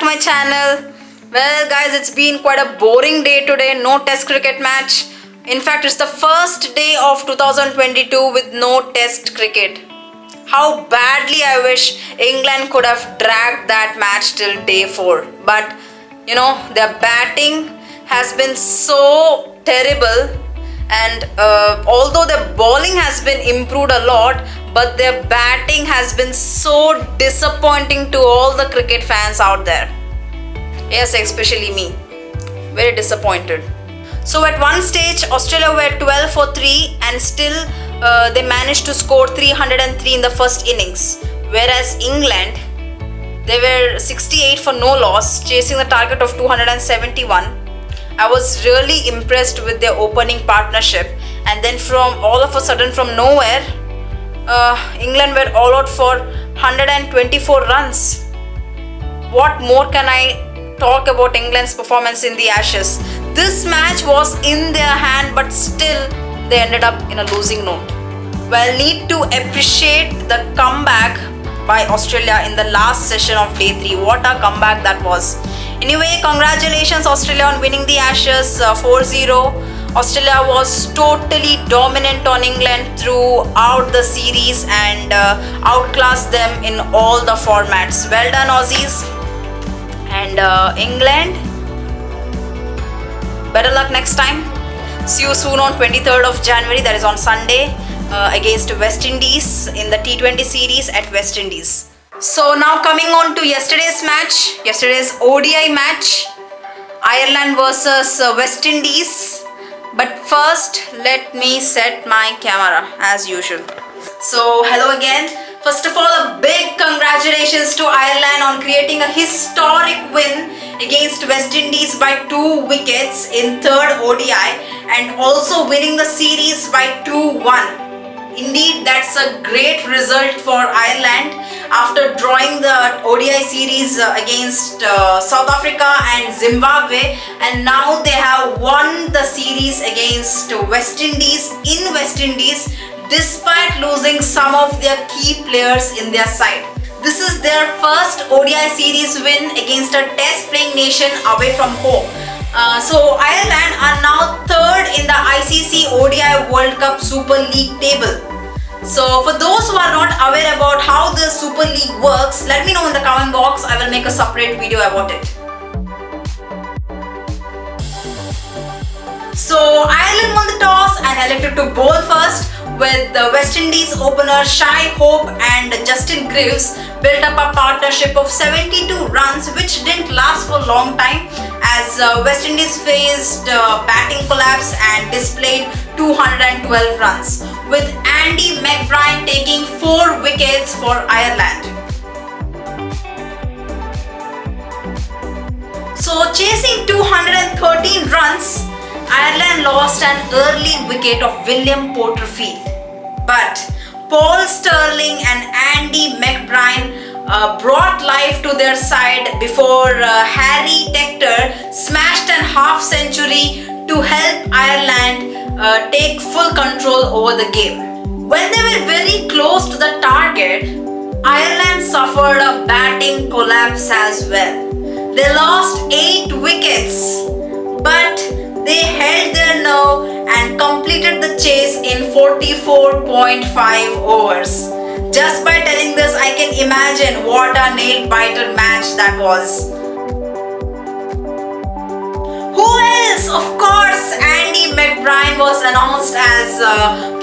my channel. Well guys, it's been quite a boring day today. No test cricket match. In fact, it's the first day of 2022 with no test cricket. How badly I wish England could have dragged that match till day 4. But their batting has been so terrible, and although their bowling has been improved a lot, but their batting has been so disappointing to all the cricket fans out there. Yes, especially me. Very disappointed. So at one stage, Australia were 12 for 3 and still they managed to score 303 in the first innings. Whereas England, they were 68 for no loss, chasing the target of 271. I was really impressed with their opening partnership, and then from all of a sudden from nowhere, England were all out for 124 runs. What more can I talk about England's performance in the Ashes? This match was in their hand, but still they ended up in a losing note. Well, need to appreciate the comeback by Australia in the last session of day 3. What a comeback that was. Anyway, congratulations Australia on winning the Ashes 4-0. Australia was totally dominant on England throughout the series and outclassed them in all the formats. Well done Aussies. And England, better luck next time. See you soon on 23rd of January, that is on Sunday, against West Indies in the T20 series at West Indies. So now coming on to yesterday's match, yesterday's ODI match, Ireland versus West Indies. But first, let me set my camera as usual. So hello again. First of all, a big congratulations to Ireland on creating a historic win against West Indies by 2 wickets in third ODI and also winning the series by 2-1. Indeed, that's a great result for Ireland after drawing the ODI series against South Africa and Zimbabwe, and now they have won the series against West Indies in West Indies despite losing some of their key players in their side. This is their first ODI series win against a test playing nation away from home. So Ireland are now third in the ICC ODI World Cup Super League table. So for those who are not aware about how the Super League works, let me know in the comment box. I will make a separate video about it. So Ireland won the toss and elected to bowl first, with the West Indies opener Shai Hope and Justin Greaves built up a partnership of 72 runs, which didn't last for a long time as West Indies faced batting collapse and displayed 212 runs, with Andy McBride taking 4 wickets for Ireland. So chasing 213 runs, Ireland lost an early wicket of William Porterfield. But Paul Stirling and Andy McBride brought life to their side before Harry Tector smashed an half century to help Ireland take full control over the game. When they were very close to the target, Ireland suffered a batting collapse as well. They lost 8 wickets, but they held their nerve and completed the chase in 44.5 overs. Just by telling this, I can imagine what a nail-biter match that was. Who else? Of course, Andy McBride was announced as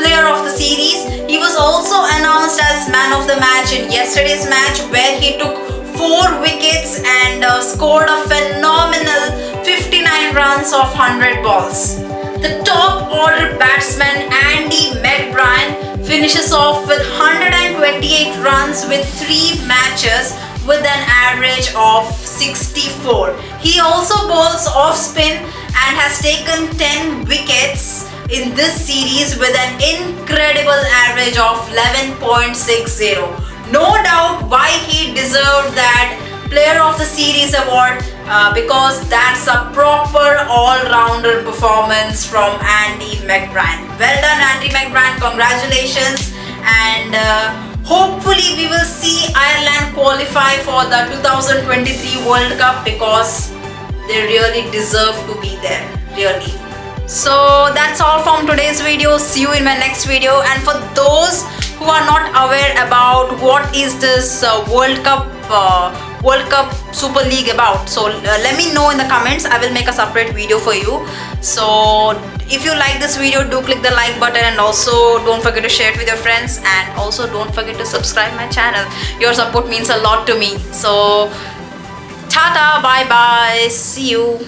player of the series. He was also announced as man of the match in yesterday's match, where he took 4 wickets and scored a phenomenal 59 runs off 100 balls. The top order batsman Andy McBride finishes off with 128 runs with 3 matches with an average of 64. He also bowls off spin and has taken 10 wickets in this series with an incredible average of 11.60. No doubt why he deserved that Player of the Series award because that's a proper all-rounder performance from Andy McBride. Well done Andy McBride, congratulations. And Hopefully we will see Ireland qualify for the 2023 World Cup because they really deserve to be there, really. So that's all from today's video. See you in my next video. And for those who are not aware about what is this World Cup Super League about, so let me know in the comments. I will make a separate video for you. So if you like this video, do click the like button, and also don't forget to share it with your friends, and also don't forget to subscribe my channel. Your support means a lot to me. So tata, bye bye, see you.